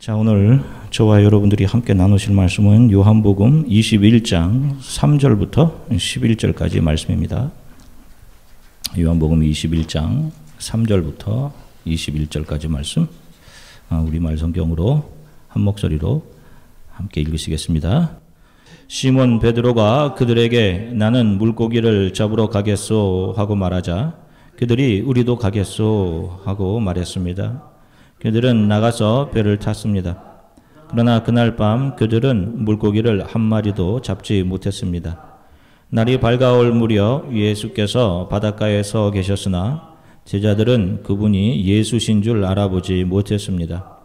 자, 오늘 저와 여러분들이 함께 나누실 말씀은 요한복음 21장 3절부터 11절까지 말씀입니다. 요한복음 21장 3절부터 21절까지 말씀, 우리말 성경으로 한 목소리로 함께 읽으시겠습니다. 시몬 베드로가 그들에게 나는 물고기를 잡으러 가겠소 하고 말하자 그들이 우리도 가겠소 하고 말했습니다. 그들은 나가서 배를 탔습니다. 그러나 그날 밤 그들은 물고기를 한 마리도 잡지 못했습니다. 날이 밝아올 무렵 예수께서 바닷가에 서 계셨으나 제자들은 그분이 예수신 줄 알아보지 못했습니다.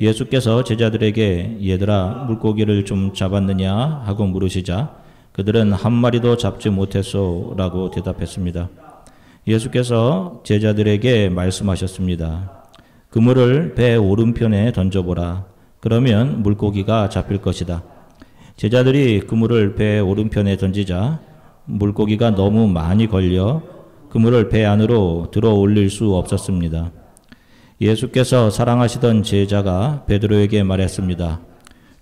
예수께서 제자들에게 얘들아 물고기를 좀 잡았느냐 하고 물으시자 그들은 한 마리도 잡지 못했소 라고 대답했습니다. 예수께서 제자들에게 말씀하셨습니다. 그물을 배 오른편에 던져보라. 그러면 물고기가 잡힐 것이다. 제자들이 그물을 배 오른편에 던지자 물고기가 너무 많이 걸려 그물을 배 안으로 들어 올릴 수 없었습니다. 예수께서 사랑하시던 제자가 베드로에게 말했습니다.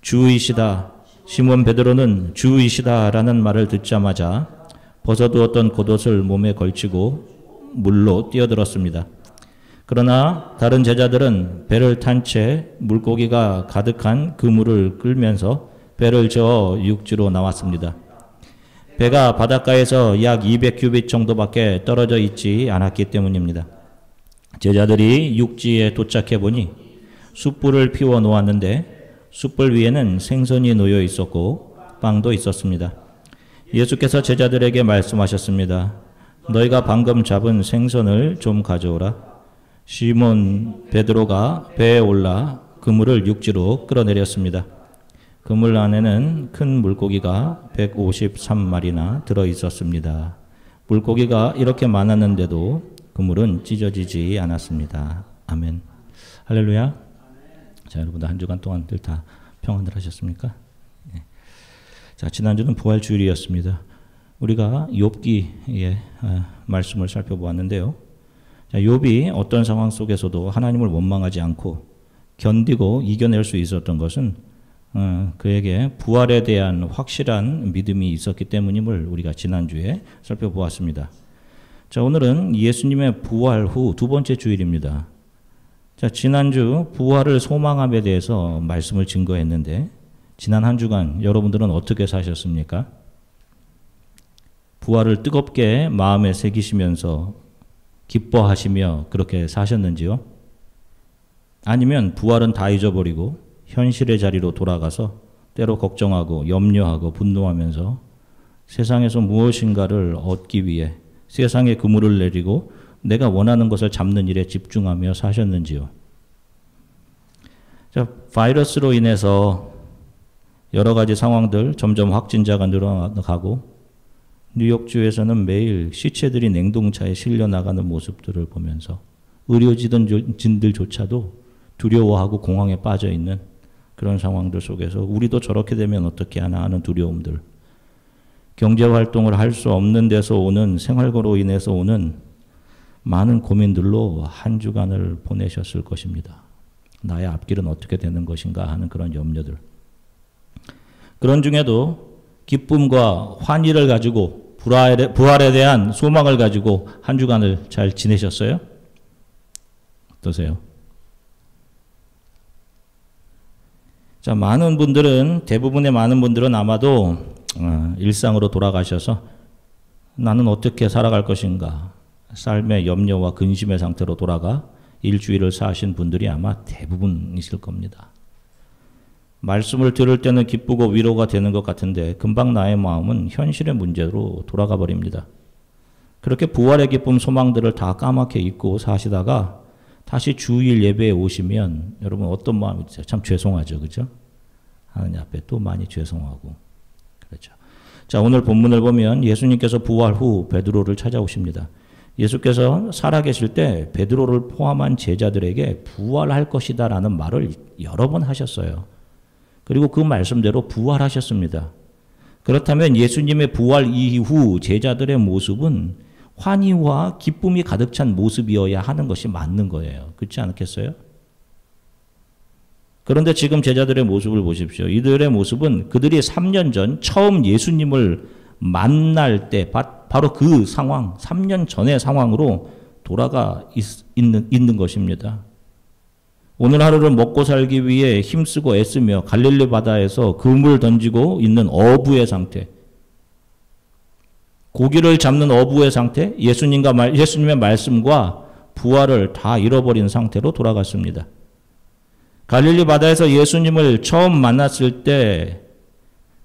주이시다. 시몬 베드로는 주이시다 라는 말을 듣자마자 벗어두었던 겉옷을 몸에 걸치고 물로 뛰어들었습니다. 그러나 다른 제자들은 배를 탄 채 물고기가 가득한 그물을 끌면서 배를 저어 육지로 나왔습니다. 배가 바닷가에서 약 200규빗 정도밖에 떨어져 있지 않았기 때문입니다. 제자들이 육지에 도착해 보니 숯불을 피워 놓았는데 숯불 위에는 생선이 놓여 있었고 빵도 있었습니다. 예수께서 제자들에게 말씀하셨습니다. 너희가 방금 잡은 생선을 좀 가져오라. 시몬 베드로가 배에 올라 그물을 육지로 끌어내렸습니다. 그물 안에는 큰 물고기가 153마리나 들어 있었습니다. 물고기가 이렇게 많았는데도 그물은 찢어지지 않았습니다. 아멘. 할렐루야. 자, 여러분들 한 주간 동안들 다 평안들 하셨습니까? 네. 자, 지난주는 부활주일이었습니다. 우리가 욥기의 말씀을 살펴보았는데요. 자, 욥이 어떤 상황 속에서도 하나님을 원망하지 않고 견디고 이겨낼 수 있었던 것은 그에게 부활에 대한 확실한 믿음이 있었기 때문임을 우리가 지난주에 살펴보았습니다. 자, 오늘은 예수님의 부활 후 두 번째 주일입니다. 자, 지난주 부활을 소망함에 대해서 말씀을 증거했는데 지난 한 주간 여러분들은 어떻게 사셨습니까? 부활을 뜨겁게 마음에 새기시면서 기뻐하시며 그렇게 사셨는지요? 아니면 부활은 다 잊어버리고 현실의 자리로 돌아가서 때로 걱정하고 염려하고 분노하면서 세상에서 무엇인가를 얻기 위해 세상의 그물을 내리고 내가 원하는 것을 잡는 일에 집중하며 사셨는지요? 자, 바이러스로 인해서 여러 가지 상황들 점점 확진자가 늘어나가고 뉴욕주에서는 매일 시체들이 냉동차에 실려 나가는 모습들을 보면서 의료진들조차도 두려워하고 공황에 빠져 있는 그런 상황들 속에서 우리도 저렇게 되면 어떻게 하나 하는 두려움들, 경제활동을 할 수 없는 데서 오는 생활고로 인해서 오는 많은 고민들로 한 주간을 보내셨을 것입니다. 나의 앞길은 어떻게 되는 것인가 하는 그런 염려들. 그런 중에도 기쁨과 환희를 가지고 부활에 대한 소망을 가지고 한 주간을 잘 지내셨어요? 어떠세요? 자, 대부분의 많은 분들은 아마도 일상으로 돌아가셔서 나는 어떻게 살아갈 것인가 삶의 염려와 근심의 상태로 돌아가 일주일을 사신 분들이 아마 대부분이실 겁니다. 말씀을 들을 때는 기쁘고 위로가 되는 것 같은데 금방 나의 마음은 현실의 문제로 돌아가 버립니다. 그렇게 부활의 기쁨 소망들을 다 까맣게 잊고 사시다가 다시 주일 예배에 오시면 여러분 어떤 마음이 드세요? 참 죄송하죠. 그죠? 하나님 앞에 또 많이 죄송하고 그렇죠. 자, 오늘 본문을 보면 예수님께서 부활 후 베드로를 찾아오십니다. 예수께서 살아계실 때 베드로를 포함한 제자들에게 부활할 것이다 라는 말을 여러 번 하셨어요. 그리고 그 말씀대로 부활하셨습니다. 그렇다면 예수님의 부활 이후 제자들의 모습은 환희와 기쁨이 가득 찬 모습이어야 하는 것이 맞는 거예요. 그렇지 않겠어요? 그런데 지금 제자들의 모습을 보십시오. 이들의 모습은 그들이 3년 전 처음 예수님을 만날 때 바로 그 상황, 3년 전의 상황으로 돌아가 있는 것입니다. 오늘 하루를 먹고 살기 위해 힘쓰고 애쓰며 갈릴리 바다에서 그물 던지고 있는 어부의 상태, 고기를 잡는 어부의 상태, 예수님의 말씀과 부활을 다 잃어버린 상태로 돌아갔습니다. 갈릴리 바다에서 예수님을 처음 만났을 때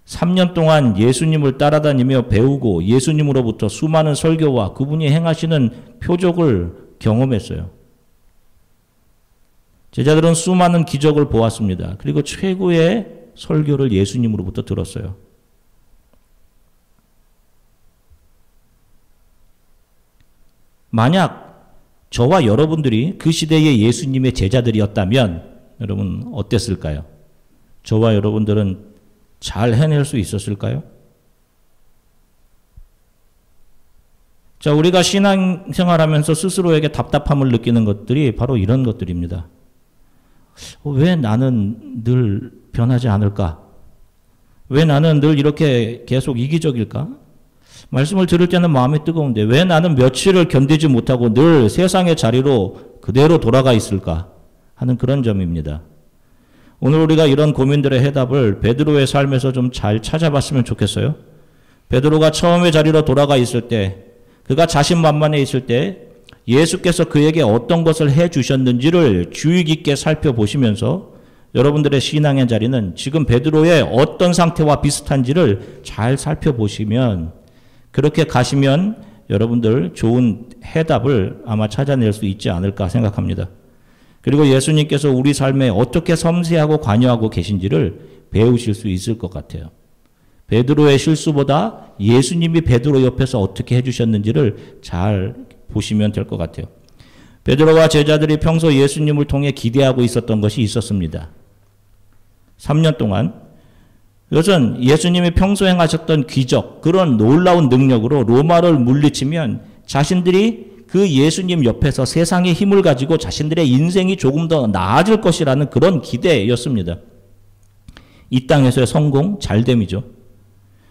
3년 동안 예수님을 따라다니며 배우고 예수님으로부터 수많은 설교와 그분이 행하시는 표적을 경험했어요. 제자들은 수많은 기적을 보았습니다. 그리고 최고의 설교를 예수님으로부터 들었어요. 만약 저와 여러분들이 그 시대의 예수님의 제자들이었다면 여러분 어땠을까요? 저와 여러분들은 잘 해낼 수 있었을까요? 자, 우리가 신앙생활하면서 스스로에게 답답함을 느끼는 것들이 바로 이런 것들입니다. 왜 나는 늘 변하지 않을까? 왜 나는 늘 이렇게 계속 이기적일까? 말씀을 들을 때는 마음이 뜨거운데 왜 나는 며칠을 견디지 못하고 늘 세상의 자리로 그대로 돌아가 있을까? 하는 그런 점입니다. 오늘 우리가 이런 고민들의 해답을 베드로의 삶에서 좀 잘 찾아봤으면 좋겠어요. 베드로가 처음의 자리로 돌아가 있을 때, 그가 자신만만해 있을 때 예수께서 그에게 어떤 것을 해 주셨는지를 주의 깊게 살펴보시면서 여러분들의 신앙의 자리는 지금 베드로의 어떤 상태와 비슷한지를 잘 살펴보시면, 그렇게 가시면 여러분들 좋은 해답을 아마 찾아낼 수 있지 않을까 생각합니다. 그리고 예수님께서 우리 삶에 어떻게 섬세하고 관여하고 계신지를 배우실 수 있을 것 같아요. 베드로의 실수보다 예수님이 베드로 옆에서 어떻게 해주셨는지를 잘 보시면 될 것 같아요. 베드로와 제자들이 평소 예수님을 통해 기대하고 있었던 것이 있었습니다. 3년 동안 이것은 예수님이 평소 행하셨던 기적, 그런 놀라운 능력으로 로마를 물리치면 자신들이 그 예수님 옆에서 세상의 힘을 가지고 자신들의 인생이 조금 더 나아질 것이라는 그런 기대였습니다. 이 땅에서의 성공, 잘됨이죠.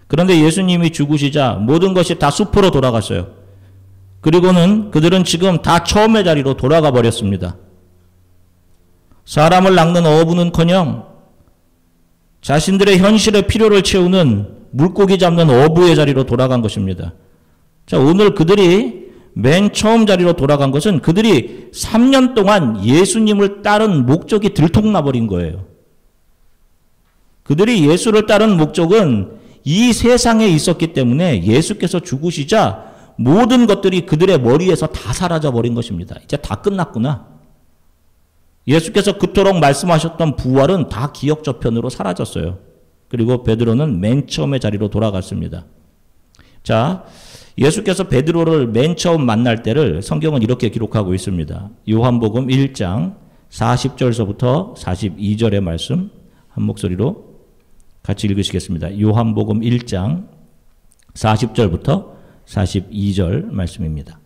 그런데 예수님이 죽으시자 모든 것이 다 숲으로 돌아갔어요. 그리고는 그들은 지금 다 처음의 자리로 돌아가 버렸습니다. 사람을 낚는 어부는커녕 자신들의 현실의 필요를 채우는 물고기 잡는 어부의 자리로 돌아간 것입니다. 자, 오늘 그들이 맨 처음 자리로 돌아간 것은 그들이 3년 동안 예수님을 따른 목적이 들통나버린 거예요. 그들이 예수를 따른 목적은 이 세상에 있었기 때문에 예수께서 죽으시자 모든 것들이 그들의 머리에서 다 사라져버린 것입니다. 이제 다 끝났구나. 예수께서 그토록 말씀하셨던 부활은 다 기억 저편으로 사라졌어요. 그리고 베드로는 맨 처음의 자리로 돌아갔습니다. 자, 예수께서 베드로를 맨 처음 만날 때를 성경은 이렇게 기록하고 있습니다. 요한복음 1장 40절서부터 42절의 말씀 한 목소리로 같이 읽으시겠습니다. 요한복음 1장 40절부터 42절 말씀입니다.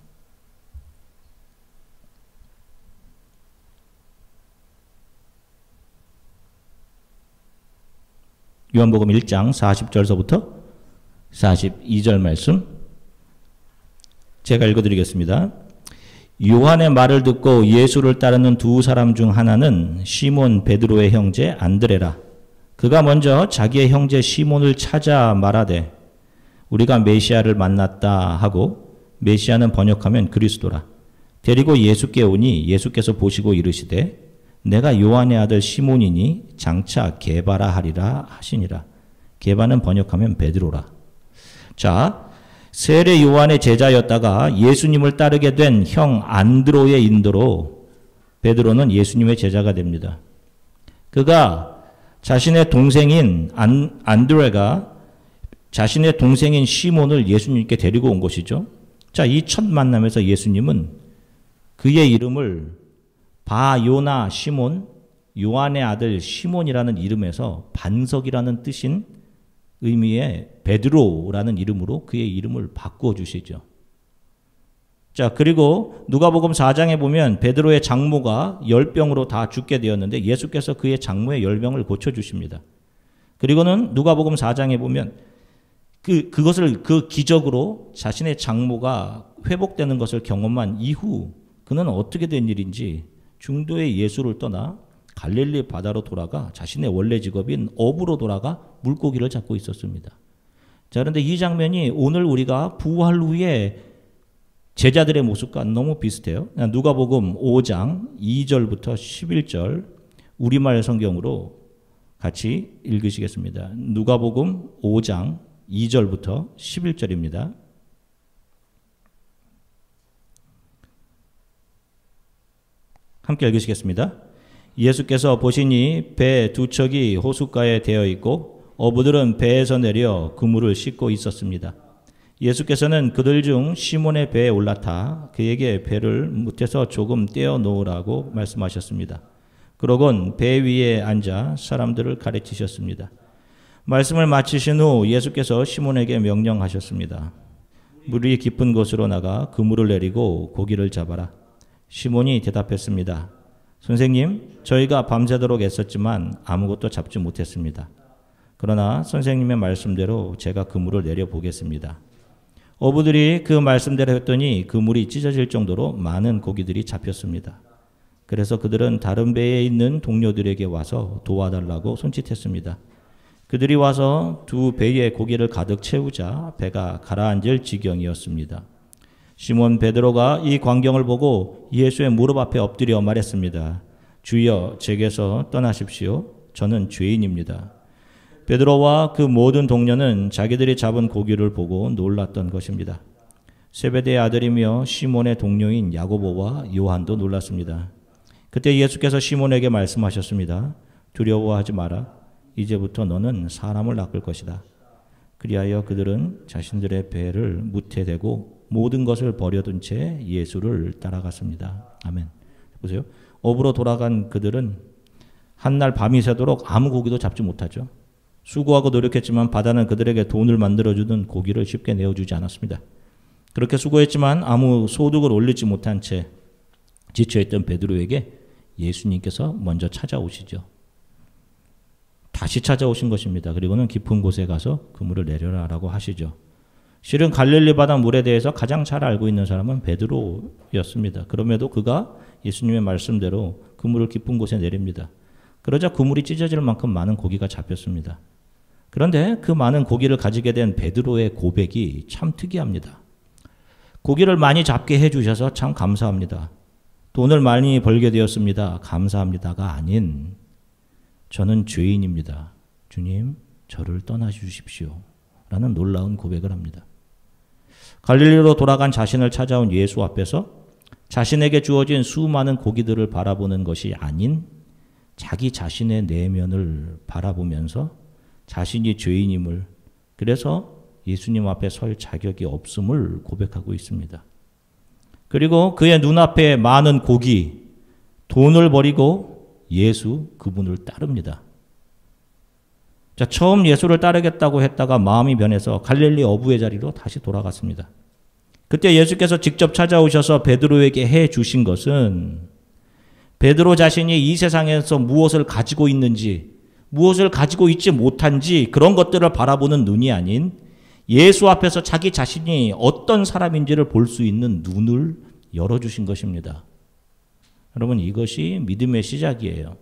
요한복음 1장 40절서부터 42절 말씀 제가 읽어드리겠습니다. 요한의 말을 듣고 예수를 따르는 두 사람 중 하나는 시몬 베드로의 형제 안드레라. 그가 먼저 자기의 형제 시몬을 찾아 말하되 우리가 메시아를 만났다 하고, 메시아는 번역하면 그리스도라. 데리고 예수께 오니 예수께서 보시고 이르시되 내가 요한의 아들 시몬이니 장차 게바라 하리라 하시니라. 게바는 번역하면 베드로라. 자, 세례 요한의 제자였다가 예수님을 따르게 된 형 안드로의 인도로 베드로는 예수님의 제자가 됩니다. 그가 자신의 동생인 안드레가 자신의 동생인 시몬을 예수님께 데리고 온 것이죠. 자, 이 첫 만남에서 예수님은 그의 이름을 바요나 시몬, 요한의 아들 시몬이라는 이름에서 반석이라는 뜻인 의미의 베드로라는 이름으로 그의 이름을 바꾸어 주시죠. 자, 그리고 누가복음 4장에 보면 베드로의 장모가 열병으로 다 죽게 되었는데 예수께서 그의 장모의 열병을 고쳐주십니다. 그리고는 누가복음 4장에 보면 그것을 그 기적으로 자신의 장모가 회복되는 것을 경험한 이후 그는 어떻게 된 일인지 중도의 예수를 떠나 갈릴리 바다로 돌아가 자신의 원래 직업인 어부로 돌아가 물고기를 잡고 있었습니다. 자, 그런데 이 장면이 오늘 우리가 부활 후에 제자들의 모습과 너무 비슷해요. 누가복음 5장 2절부터 11절 우리말 성경으로 같이 읽으시겠습니다. 누가복음 5장 2절부터 11절입니다. 함께 읽으시겠습니다. 예수께서 보시니 배 두 척이 호숫가에 대어 있고 어부들은 배에서 내려 그물을 씻고 있었습니다. 예수께서는 그들 중 시몬의 배에 올라타 그에게 배를 못에서 조금 떼어 놓으라고 말씀하셨습니다. 그러곤 배 위에 앉아 사람들을 가르치셨습니다. 말씀을 마치신 후 예수께서 시몬에게 명령하셨습니다. 물이 깊은 곳으로 나가 그물을 내리고 고기를 잡아라. 시몬이 대답했습니다. 선생님, 저희가 밤새도록 애썼지만 아무것도 잡지 못했습니다. 그러나 선생님의 말씀대로 제가 그물을 내려보겠습니다. 어부들이 그 말씀대로 했더니 그물이 찢어질 정도로 많은 고기들이 잡혔습니다. 그래서 그들은 다른 배에 있는 동료들에게 와서 도와달라고 손짓했습니다. 그들이 와서 두 배의 고기를 가득 채우자 배가 가라앉을 지경이었습니다. 시몬 베드로가 이 광경을 보고 예수의 무릎 앞에 엎드려 말했습니다. 주여, 제게서 떠나십시오. 저는 죄인입니다. 베드로와 그 모든 동료는 자기들이 잡은 고기를 보고 놀랐던 것입니다. 세베대의 아들이며 시몬의 동료인 야고보와 요한도 놀랐습니다. 그때 예수께서 시몬에게 말씀하셨습니다. 두려워하지 마라. 이제부터 너는 사람을 낚을 것이다. 그리하여 그들은 자신들의 배를 무태 대고 모든 것을 버려둔 채 예수를 따라갔습니다. 아멘. 보세요. 어부로 돌아간 그들은 한날 밤이 새도록 아무 고기도 잡지 못하죠. 수고하고 노력했지만 바다는 그들에게 돈을 만들어주는 고기를 쉽게 내어주지 않았습니다. 그렇게 수고했지만 아무 소득을 올리지 못한 채 지쳐있던 베드로에게 예수님께서 먼저 찾아오시죠. 다시 찾아오신 것입니다. 그리고는 깊은 곳에 가서 그물을 내려라라고 하시죠. 실은 갈릴리 바다 물에 대해서 가장 잘 알고 있는 사람은 베드로였습니다. 그럼에도 그가 예수님의 말씀대로 그물을 깊은 곳에 내립니다. 그러자 그물이 찢어질 만큼 많은 고기가 잡혔습니다. 그런데 그 많은 고기를 가지게 된 베드로의 고백이 참 특이합니다. 고기를 많이 잡게 해주셔서 참 감사합니다. 돈을 많이 벌게 되었습니다. 감사합니다가 아닌 저는 죄인입니다. 주님, 저를 떠나주십시오. 라는 놀라운 고백을 합니다. 갈릴리로 돌아간 자신을 찾아온 예수 앞에서 자신에게 주어진 수많은 고기들을 바라보는 것이 아닌 자기 자신의 내면을 바라보면서 자신이 죄인임을, 그래서 예수님 앞에 설 자격이 없음을 고백하고 있습니다. 그리고 그의 눈앞에 많은 고기, 돈을 버리고 예수 그분을 따릅니다. 자, 처음 예수를 따르겠다고 했다가 마음이 변해서 갈릴리 어부의 자리로 다시 돌아갔습니다. 그때 예수께서 직접 찾아오셔서 베드로에게 해 주신 것은 베드로 자신이 이 세상에서 무엇을 가지고 있는지, 무엇을 가지고 있지 못한지 그런 것들을 바라보는 눈이 아닌 예수 앞에서 자기 자신이 어떤 사람인지를 볼 수 있는 눈을 열어주신 것입니다. 여러분, 이것이 믿음의 시작이에요.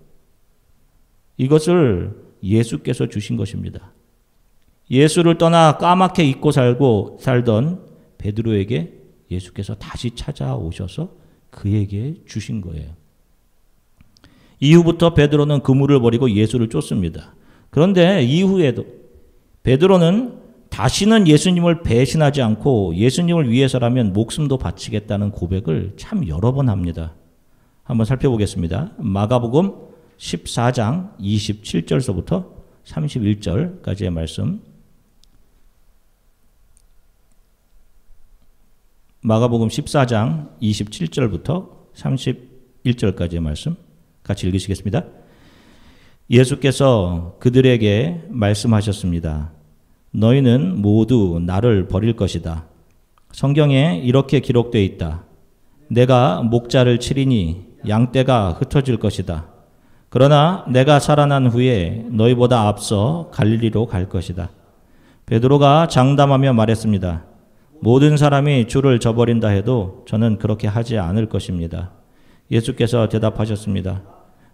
이것을 예수께서 주신 것입니다. 예수를 떠나 까맣게 잊고 살던 베드로에게 예수께서 다시 찾아오셔서 그에게 주신 거예요. 이후부터 베드로는 그물을 버리고 예수를 쫓습니다. 그런데 이후에도 베드로는 다시는 예수님을 배신하지 않고 예수님을 위해서라면 목숨도 바치겠다는 고백을 참 여러 번 합니다. 한번 살펴보겠습니다. 마가복음 14장 27절서부터 31절까지의 말씀. 마가복음 14장 27절부터 31절까지의 말씀 같이 읽으시겠습니다. 예수께서 그들에게 말씀하셨습니다. 너희는 모두 나를 버릴 것이다. 성경에 이렇게 기록되어 있다. 내가 목자를 치리니 양떼가 흩어질 것이다. 그러나 내가 살아난 후에 너희보다 앞서 갈릴리로 갈 것이다. 베드로가 장담하며 말했습니다. 모든 사람이 주를 저버린다 해도 저는 그렇게 하지 않을 것입니다. 예수께서 대답하셨습니다.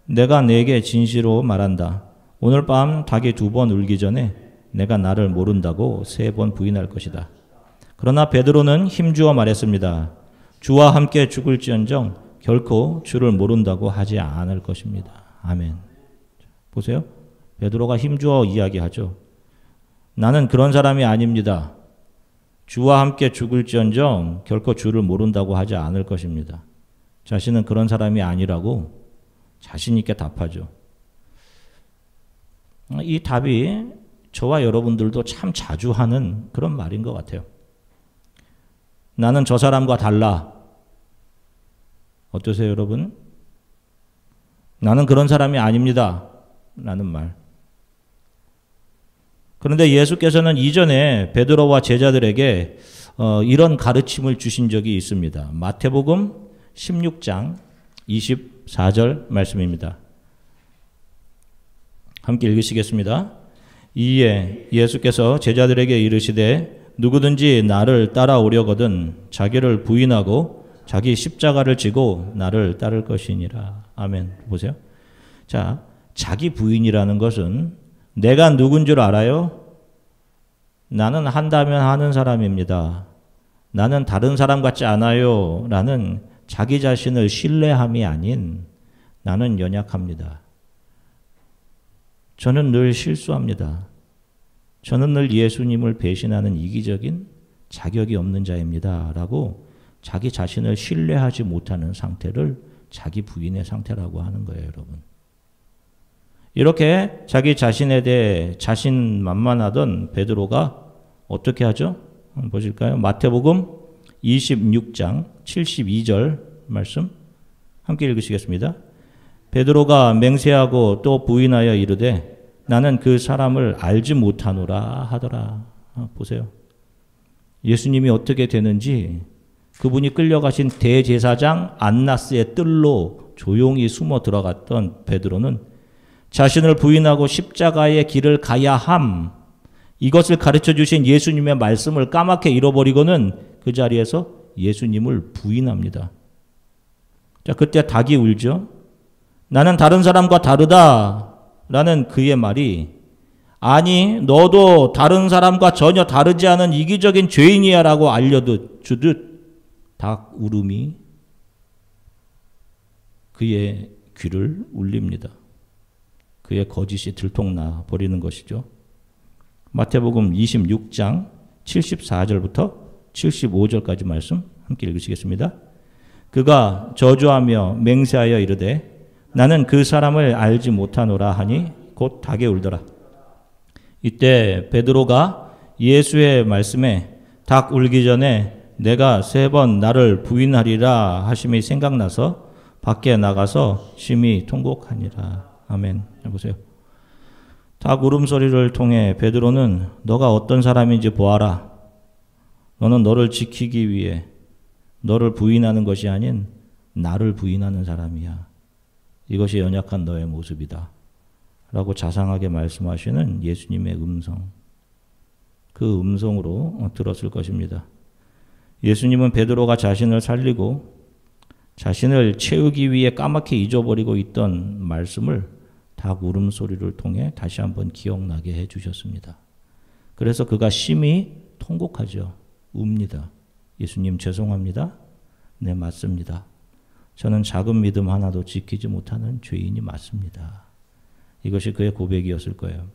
내가 네게 진실로 말한다. 오늘 밤 닭이 2번 울기 전에 내가 나를 모른다고 3번 부인할 것이다. 그러나 베드로는 힘주어 말했습니다. 주와 함께 죽을지언정 결코 주를 모른다고 하지 않을 것입니다. 아멘. 보세요. 베드로가 힘주어 이야기하죠. 나는 그런 사람이 아닙니다. 주와 함께 죽을지언정 결코 주를 모른다고 하지 않을 것입니다. 자신은 그런 사람이 아니라고 자신 있게 답하죠. 이 답이 저와 여러분들도 참 자주 하는 그런 말인 것 같아요. 나는 저 사람과 달라. 어떠세요, 여러분? 나는 그런 사람이 아닙니다. 라는 말. 그런데 예수께서는 이전에 베드로와 제자들에게 이런 가르침을 주신 적이 있습니다. 마태복음 16장 24절 말씀입니다. 함께 읽으시겠습니다. 이에 예수께서 제자들에게 이르시되 누구든지 나를 따라오려거든 자기를 부인하고 자기 십자가를 지고 나를 따를 것이니라. 아멘. 보세요. 자, 자기 부인이라는 것은 내가 누군 줄 알아요? 나는 한다면 하는 사람입니다. 나는 다른 사람 같지 않아요. 라는 자기 자신을 신뢰함이 아닌 나는 연약합니다. 저는 늘 실수합니다. 저는 늘 예수님을 배신하는 이기적인 자격이 없는 자입니다. 라고 자기 자신을 신뢰하지 못하는 상태를 자기 부인의 상태라고 하는 거예요, 여러분. 이렇게 자기 자신에 대해 자신만만하던 베드로가 어떻게 하죠? 한번 보실까요? 마태복음 26장 72절 말씀 함께 읽으시겠습니다. 베드로가 맹세하고 또 부인하여 이르되 나는 그 사람을 알지 못하노라 하더라. 보세요. 예수님이 어떻게 되는지 그분이 끌려가신 대제사장 안나스의 뜰로 조용히 숨어 들어갔던 베드로는 자신을 부인하고 십자가의 길을 가야 함, 이것을 가르쳐 주신 예수님의 말씀을 까맣게 잃어버리고는 그 자리에서 예수님을 부인합니다. 자, 그때 닭이 울죠. 나는 다른 사람과 다르다 라는 그의 말이 아니 너도 다른 사람과 전혀 다르지 않은 이기적인 죄인이야 라고 알려주듯 닭 울음이 그의 귀를 울립니다. 그의 거짓이 들통나 버리는 것이죠. 마태복음 26장 74절부터 75절까지 말씀 함께 읽으시겠습니다. 그가 저주하며 맹세하여 이르되 나는 그 사람을 알지 못하노라 하니 곧 닭이 울더라. 이때 베드로가 예수의 말씀에 닭 울기 전에 내가 3번 나를 부인하리라 하심이 생각나서 밖에 나가서 심히 통곡하니라. 아멘. 보세요. 닭 울음소리를 통해 베드로는 너가 어떤 사람인지 보아라. 너는 너를 지키기 위해 너를 부인하는 것이 아닌 나를 부인하는 사람이야. 이것이 연약한 너의 모습이다. 라고 자상하게 말씀하시는 예수님의 음성. 그 음성으로 들었을 것입니다. 예수님은 베드로가 자신을 살리고 자신을 채우기 위해 까맣게 잊어버리고 있던 말씀을 닭 울음소리를 통해 다시 한번 기억나게 해주셨습니다. 그래서 그가 심히 통곡하죠. 웁니다. 예수님 죄송합니다. 네, 맞습니다. 저는 작은 믿음 하나도 지키지 못하는 죄인이 맞습니다. 이것이 그의 고백이었을 거예요.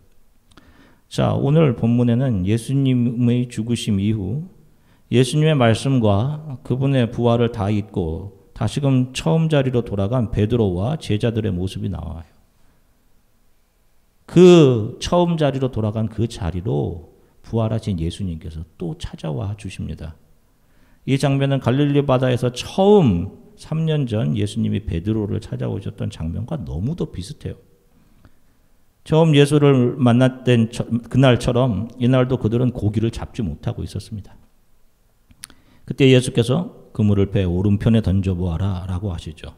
자, 오늘 본문에는 예수님의 죽으심 이후 예수님의 말씀과 그분의 부활을 다 잊고 다시금 처음 자리로 돌아간 베드로와 제자들의 모습이 나와요. 그 처음 자리로 돌아간 그 자리로 부활하신 예수님께서 또 찾아와 주십니다. 이 장면은 갈릴리 바다에서 처음 3년 전 예수님이 베드로를 찾아오셨던 장면과 너무도 비슷해요. 처음 예수를 만났던 그날처럼 이날도 그들은 고기를 잡지 못하고 있었습니다. 그때 예수께서 그물을 배 오른편에 던져보아라 라고 하시죠.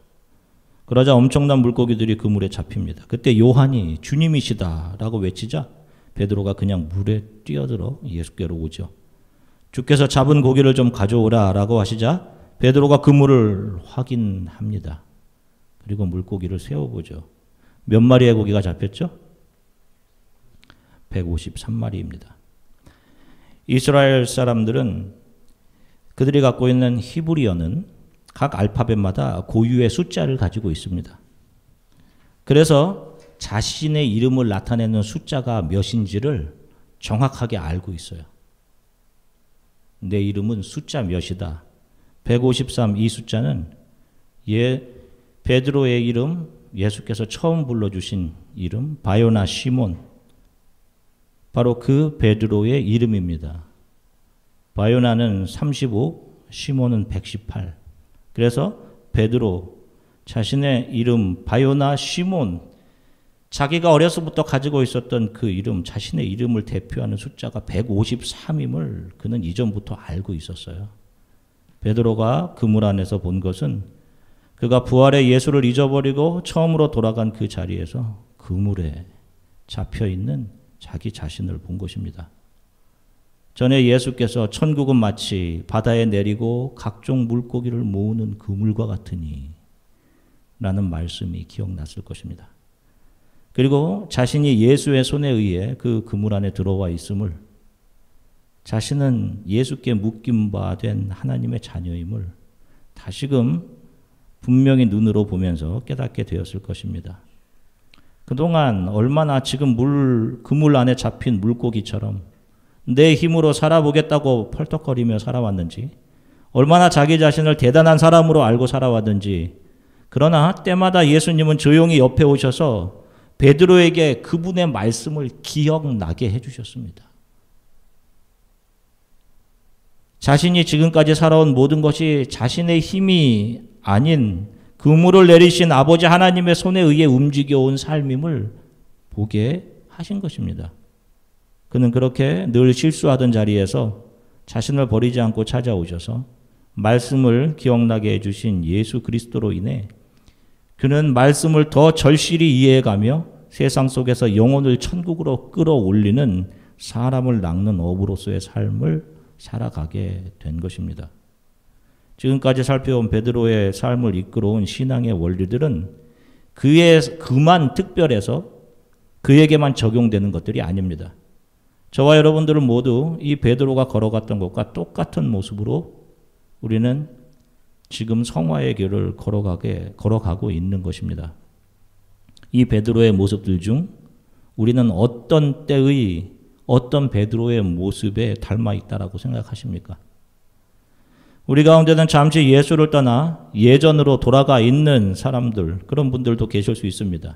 그러자 엄청난 물고기들이 그물에 잡힙니다. 그때 요한이 주님이시다 라고 외치자 베드로가 그냥 물에 뛰어들어 예수께로 오죠. 주께서 잡은 고기를 좀 가져오라 라고 하시자 베드로가 그물을 확인합니다. 그리고 물고기를 세워보죠. 몇 마리의 고기가 잡혔죠? 153마리입니다. 이스라엘 사람들은 그들이 갖고 있는 히브리어는 각 알파벳마다 고유의 숫자를 가지고 있습니다. 그래서 자신의 이름을 나타내는 숫자가 몇인지를 정확하게 알고 있어요. 내 이름은 숫자 몇이다. 153 이 숫자는 베드로의 이름, 예수께서 처음 불러주신 이름 바요나 시몬, 바로 그 베드로의 이름입니다. 바요나는 35, 시몬은 118. 그래서 베드로 자신의 이름 바요나 시몬, 자기가 어려서부터 가지고 있었던 그 이름, 자신의 이름을 대표하는 숫자가 153임을 그는 이전부터 알고 있었어요. 베드로가 그물 안에서 본 것은 그가 부활의 예수를 잊어버리고 처음으로 돌아간 그 자리에서 그물에 잡혀있는 자기 자신을 본 것입니다. 전에 예수께서 천국은 마치 바다에 내리고 각종 물고기를 모으는 그물과 같으니 라는 말씀이 기억났을 것입니다. 그리고 자신이 예수의 손에 의해 그 그물 안에 들어와 있음을, 자신은 예수께 묶임 바 된 하나님의 자녀임을 다시금 분명히 눈으로 보면서 깨닫게 되었을 것입니다. 그동안 얼마나 지금 그물 안에 잡힌 물고기처럼 내 힘으로 살아보겠다고 펄떡거리며 살아왔는지, 얼마나 자기 자신을 대단한 사람으로 알고 살아왔는지, 그러나 때마다 예수님은 조용히 옆에 오셔서 베드로에게 그분의 말씀을 기억나게 해주셨습니다. 자신이 지금까지 살아온 모든 것이 자신의 힘이 아닌 그물을 내리신 아버지 하나님의 손에 의해 움직여온 삶임을 보게 하신 것입니다. 그는 그렇게 늘 실수하던 자리에서 자신을 버리지 않고 찾아오셔서 말씀을 기억나게 해주신 예수 그리스도로 인해 그는 말씀을 더 절실히 이해해가며 세상 속에서 영혼을 천국으로 끌어올리는 사람을 낚는 어부로서의 삶을 살아가게 된 것입니다. 지금까지 살펴온 베드로의 삶을 이끌어온 신앙의 원리들은 그만 특별해서 그에게만 적용되는 것들이 아닙니다. 저와 여러분들은 모두 이 베드로가 걸어갔던 것과 똑같은 모습으로 우리는 지금 성화의 길을 걸어가고 있는 것입니다. 이 베드로의 모습들 중 우리는 어떤 때의 어떤 베드로의 모습에 닮아 있다라고 생각하십니까? 우리 가운데는 잠시 예수를 떠나 예전으로 돌아가 있는 사람들, 그런 분들도 계실 수 있습니다.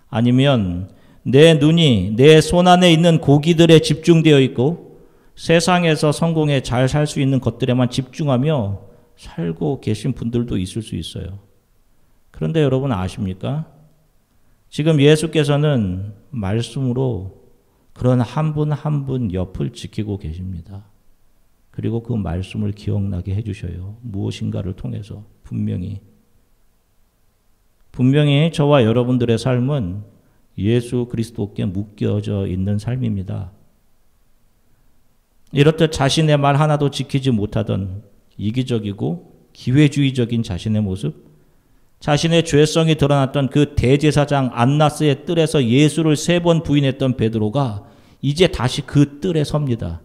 아니면 내 눈이 내 손 안에 있는 고기들에 집중되어 있고 세상에서 성공에 잘 살 수 있는 것들에만 집중하며 살고 계신 분들도 있을 수 있어요. 그런데 여러분 아십니까? 지금 예수께서는 말씀으로 그런 한 분 한 분 옆을 지키고 계십니다. 그리고 그 말씀을 기억나게 해주셔요. 무엇인가를 통해서 분명히 저와 여러분들의 삶은 예수 그리스도께 묶여져 있는 삶입니다. 이렇듯 자신의 말 하나도 지키지 못하던 이기적이고 기회주의적인 자신의 모습, 자신의 죄성이 드러났던 그 대제사장 안나스의 뜰에서 예수를 3번 부인했던 베드로가 이제 다시 그 뜰에 섭니다.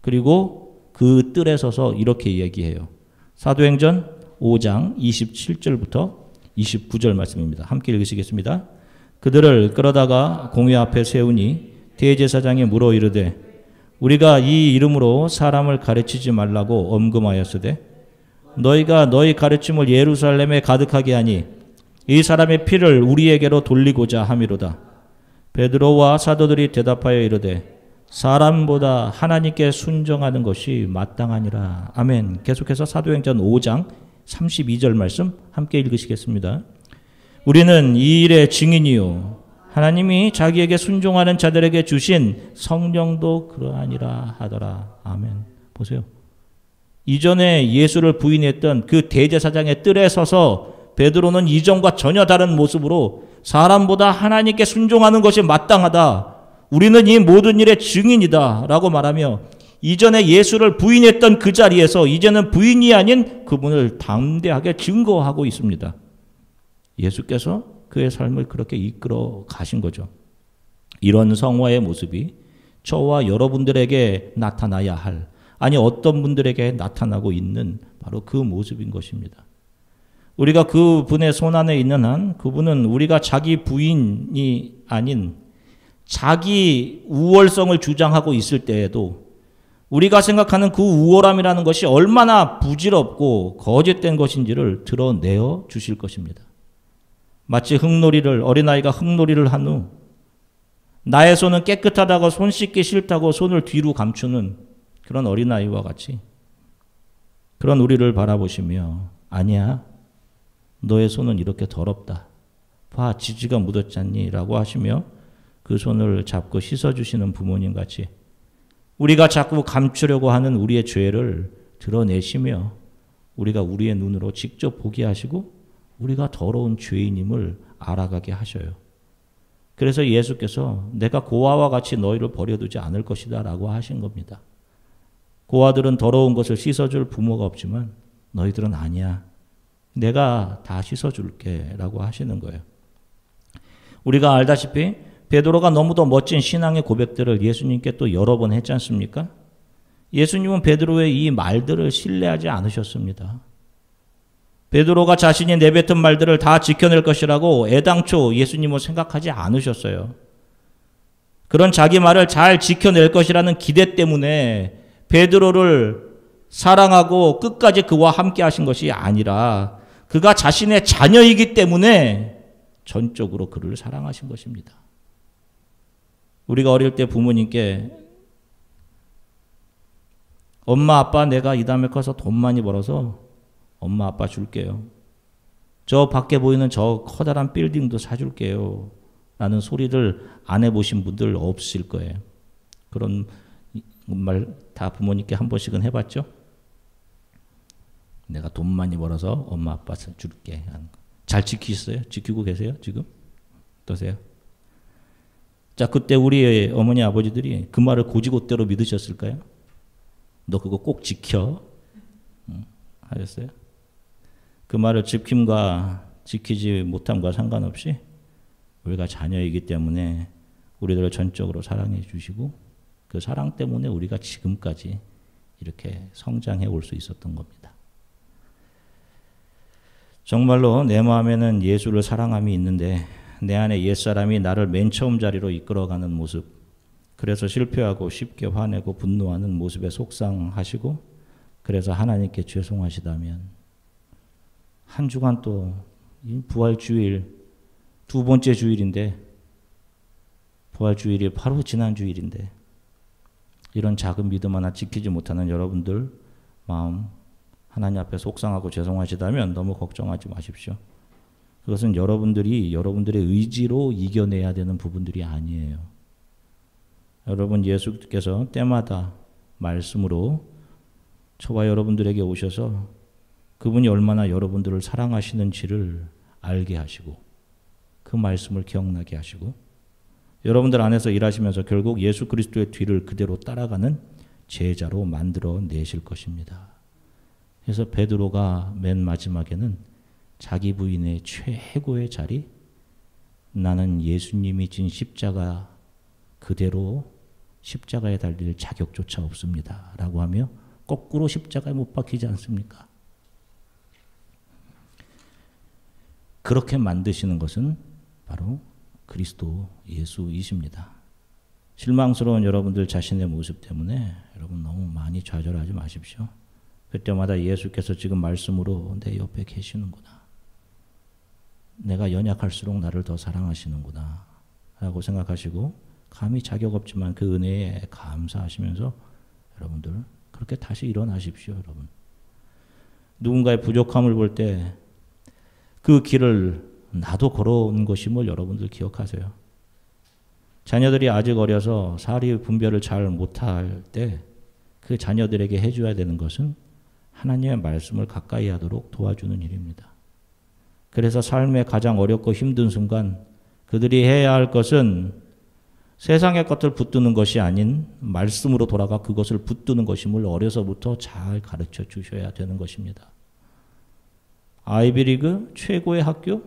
그리고 그 뜰에 서서 이렇게 얘기해요. 사도행전 5장 27절부터 29절 말씀입니다. 함께 읽으시겠습니다. 그들을 끌어다가 공회 앞에 세우니 대제사장이 물어 이르되 우리가 이 이름으로 사람을 가르치지 말라고 엄금하였으되 너희가 너희 가르침을 예루살렘에 가득하게 하니 이 사람의 피를 우리에게로 돌리고자 함이로다. 베드로와 사도들이 대답하여 이르되 사람보다 하나님께 순종하는 것이 마땅하니라. 아멘. 계속해서 사도행전 5장 32절 말씀 함께 읽으시겠습니다. 우리는 이 일의 증인이요 하나님이 자기에게 순종하는 자들에게 주신 성령도 그러하니라 하더라. 아멘. 보세요. 이전에 예수를 부인했던 그 대제사장의 뜰에 서서 베드로는 이전과 전혀 다른 모습으로 사람보다 하나님께 순종하는 것이 마땅하다. 우리는 이 모든 일의 증인이다. 라고 말하며 이전에 예수를 부인했던 그 자리에서 이제는 부인이 아닌 그분을 담대하게 증거하고 있습니다. 예수께서 그의 삶을 그렇게 이끌어 가신 거죠. 이런 성화의 모습이 저와 여러분들에게 나타나야 할, 아니 어떤 분들에게 나타나고 있는 바로 그 모습인 것입니다. 우리가 그분의 손안에 있는 한 그분은 우리가 자기 부인이 아닌 자기 우월성을 주장하고 있을 때에도 우리가 생각하는 그 우월함이라는 것이 얼마나 부질없고 거짓된 것인지를 드러내어 주실 것입니다. 마치 어린아이가 흙놀이를 한 후 나의 손은 깨끗하다고 손 씻기 싫다고 손을 뒤로 감추는 그런 어린아이와 같이 그런 우리를 바라보시며 아니야, 너의 손은 이렇게 더럽다. 봐, 지지가 묻었지 않니? 라고 하시며 그 손을 잡고 씻어주시는 부모님 같이 우리가 자꾸 감추려고 하는 우리의 죄를 드러내시며 우리가 우리의 눈으로 직접 보게 하시고 우리가 더러운 죄인임을 알아가게 하셔요. 그래서 예수께서 내가 고아와 같이 너희를 버려두지 않을 것이다 라고 하신 겁니다. 고아들은 더러운 것을 씻어줄 부모가 없지만 너희들은 아니야. 내가 다 씻어줄게 라고 하시는 거예요. 우리가 알다시피 베드로가 너무도 멋진 신앙의 고백들을 예수님께 또 여러 번 했지 않습니까? 예수님은 베드로의 이 말들을 신뢰하지 않으셨습니다. 베드로가 자신이 내뱉은 말들을 다 지켜낼 것이라고 애당초 예수님은 생각하지 않으셨어요. 그런 자기 말을 잘 지켜낼 것이라는 기대 때문에 베드로를 사랑하고 끝까지 그와 함께 하신 것이 아니라 그가 자신의 자녀이기 때문에 전적으로 그를 사랑하신 것입니다. 우리가 어릴 때 부모님께 엄마 아빠 내가 이 다음에 커서 돈 많이 벌어서 엄마 아빠 줄게요. 저 밖에 보이는 저 커다란 빌딩도 사줄게요. 라는 소리를 안 해보신 분들 없을 거예요. 그런 말 다 부모님께 한 번씩은 해봤죠? 내가 돈 많이 벌어서 엄마 아빠 줄게. 잘 지키셨어요? 지키고 계세요? 지금? 어떠세요? 자, 그때 우리 어머니 아버지들이 그 말을 고지고대로 믿으셨을까요? 너 그거 꼭 지켜. 하셨어요? 그 말을 지킴과 지키지 못함과 상관없이 우리가 자녀이기 때문에 우리들을 전적으로 사랑해 주시고 그 사랑 때문에 우리가 지금까지 이렇게 성장해 올 수 있었던 겁니다. 정말로 내 마음에는 예수를 사랑함이 있는데 내 안에 옛사람이 나를 맨 처음 자리로 이끌어가는 모습, 그래서 실패하고 쉽게 화내고 분노하는 모습에 속상하시고 그래서 하나님께 죄송하시다면 한 주간 또 부활주일 두 번째 주일인데 부활주일이 바로 지난 주일인데 이런 작은 믿음 하나 지키지 못하는 여러분들 마음 하나님 앞에 속상하고 죄송하시다면 너무 걱정하지 마십시오. 그것은 여러분들이 여러분들의 의지로 이겨내야 되는 부분들이 아니에요. 여러분 예수께서 때마다 말씀으로 저와 여러분들에게 오셔서 그분이 얼마나 여러분들을 사랑하시는지를 알게 하시고 그 말씀을 기억나게 하시고 여러분들 안에서 일하시면서 결국 예수 그리스도의 뒤를 그대로 따라가는 제자로 만들어 내실 것입니다. 그래서 베드로가 맨 마지막에는 자기 부인의 최고의 자리, 나는 예수님이 진 십자가 그대로 십자가에 달릴 자격조차 없습니다. 라고 하며 거꾸로 십자가에 못 박히지 않습니까? 그렇게 만드시는 것은 바로 그리스도 예수이십니다. 실망스러운 여러분들 자신의 모습 때문에 여러분 너무 많이 좌절하지 마십시오. 그때마다 예수께서 지금 말씀으로 내 옆에 계시는구나. 내가 연약할수록 나를 더 사랑하시는구나 라고 생각하시고 감히 자격 없지만 그 은혜에 감사하시면서 여러분들 그렇게 다시 일어나십시오. 여러분 누군가의 부족함을 볼 때 그 길을 나도 걸어온 것임을 여러분들 기억하세요. 자녀들이 아직 어려서 사리 분별을 잘 못할 때 그 자녀들에게 해줘야 되는 것은 하나님의 말씀을 가까이 하도록 도와주는 일입니다. 그래서 삶의 가장 어렵고 힘든 순간 그들이 해야 할 것은 세상의 것을 붙드는 것이 아닌 말씀으로 돌아가 그것을 붙드는 것임을 어려서부터 잘 가르쳐 주셔야 되는 것입니다. 아이비리그, 최고의 학교,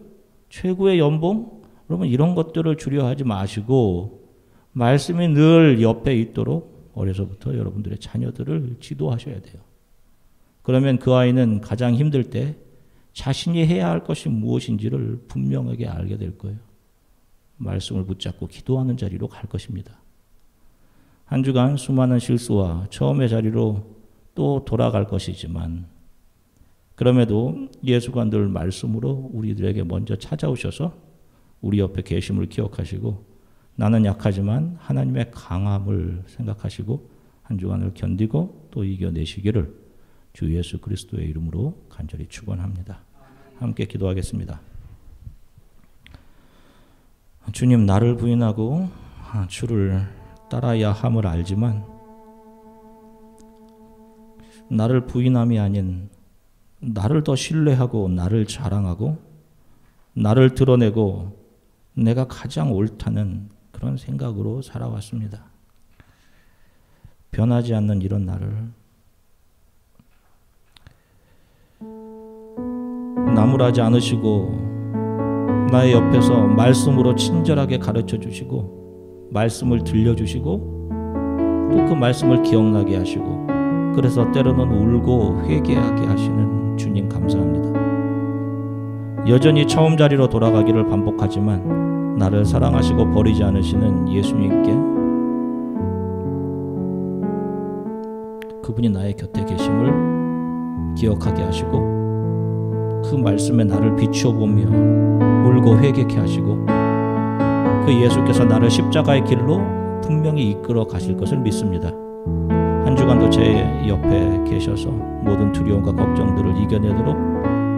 최고의 연봉, 여러분 이런 것들을 주려 하지 마시고 말씀이 늘 옆에 있도록 어려서부터 여러분들의 자녀들을 지도하셔야 돼요. 그러면 그 아이는 가장 힘들 때 자신이 해야 할 것이 무엇인지를 분명하게 알게 될 거예요. 말씀을 붙잡고 기도하는 자리로 갈 것입니다. 한 주간 수많은 실수와 처음의 자리로 또 돌아갈 것이지만 그럼에도 예수가 늘 말씀으로 우리들에게 먼저 찾아오셔서 우리 옆에 계심을 기억하시고 나는 약하지만 하나님의 강함을 생각하시고 한 주간을 견디고 또 이겨내시기를 주 예수 그리스도의 이름으로 간절히 축원합니다. 함께 기도하겠습니다. 주님, 나를 부인하고 주를 따라야 함을 알지만 나를 부인함이 아닌 나를 더 신뢰하고 나를 자랑하고 나를 드러내고 내가 가장 옳다는 그런 생각으로 살아왔습니다. 변하지 않는 이런 나를 나무라지 않으시고 나의 옆에서 말씀으로 친절하게 가르쳐 주시고 말씀을 들려주시고 또 그 말씀을 기억나게 하시고 그래서 때로는 울고 회개하게 하시는 주님 감사합니다. 여전히 처음 자리로 돌아가기를 반복하지만 나를 사랑하시고 버리지 않으시는 예수님께 그분이 나의 곁에 계심을 기억하게 하시고 그 말씀에 나를 비추어 보며 울고 회개케 하시고 그 예수께서 나를 십자가의 길로 분명히 이끌어 가실 것을 믿습니다. 한 주간도 제 옆에 계셔서 모든 두려움과 걱정들을 이겨내도록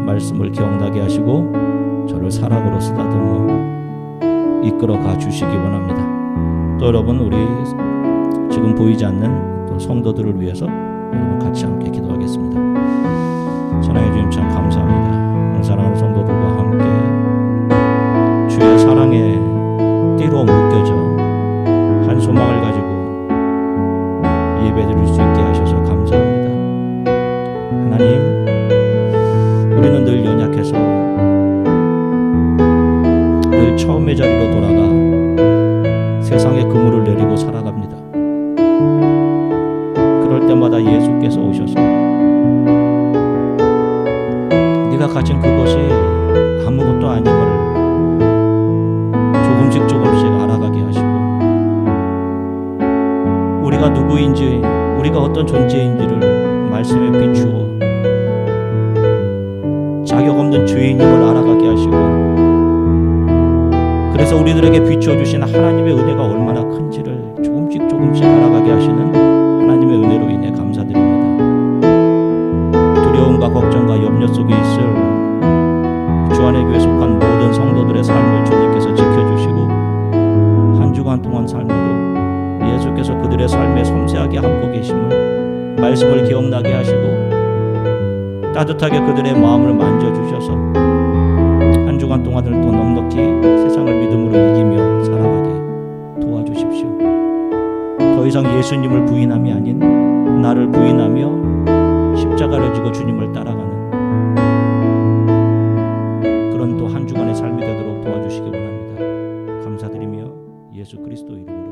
말씀을 기억나게 하시고 저를 사랑으로 쓰다듬어 이끌어 가 주시기 원합니다. 또 여러분 우리 지금 보이지 않는 또 성도들을 위해서 여러분 같이 함께 기도하겠습니다. 사랑해 주님 참 감사합니다. 사랑하는 성도들과 함께 주의 사랑에 띠로 묶여져 한 소망을 가지고 예배드릴 수 있게 하셔서 감사합니다. 하나님, 우리는 늘 연약해서 늘 처음의 자리로 돌아가 세상의 그물을 내리고 살아갑니다. 그럴 때마다 예수께서 오셔서 네가 가진 그것이 아무것도 아님을 조금씩 알아가게 하시고 우리가 누구인지 우리가 어떤 존재인지를 말씀에 비추어 자격 없는 죄인임을 알아가게 하시고 그래서 우리들에게 비추어주신 하나님의 은혜가 얼마나 큰지를 조금씩 알아가게 하시는 하나님의 은혜로 인해 감사드립니다. 두려움과 걱정과 염려 속에 있을 주안의 교회에 속한 모든 성도들의 삶을 주님께서 지켜주시고 한 주간 동안 삶에도 예수께서 그들의 삶에 섬세하게 함께 계심을 말씀을 기억나게 하시고 따뜻하게 그들의 마음을 만져주셔서 한 주간 동안을 더 넉넉히 세상을 믿음으로 이기며 살아가게 도와주십시오. 더 이상 예수님을 부인함이 아닌 나를 부인하며 십자가를 지고 주님을 따라가는 그런 또 한 주간의 삶이 되도록 도와주시기 원합니다. 감사드리며 예수 그리스도 이름으로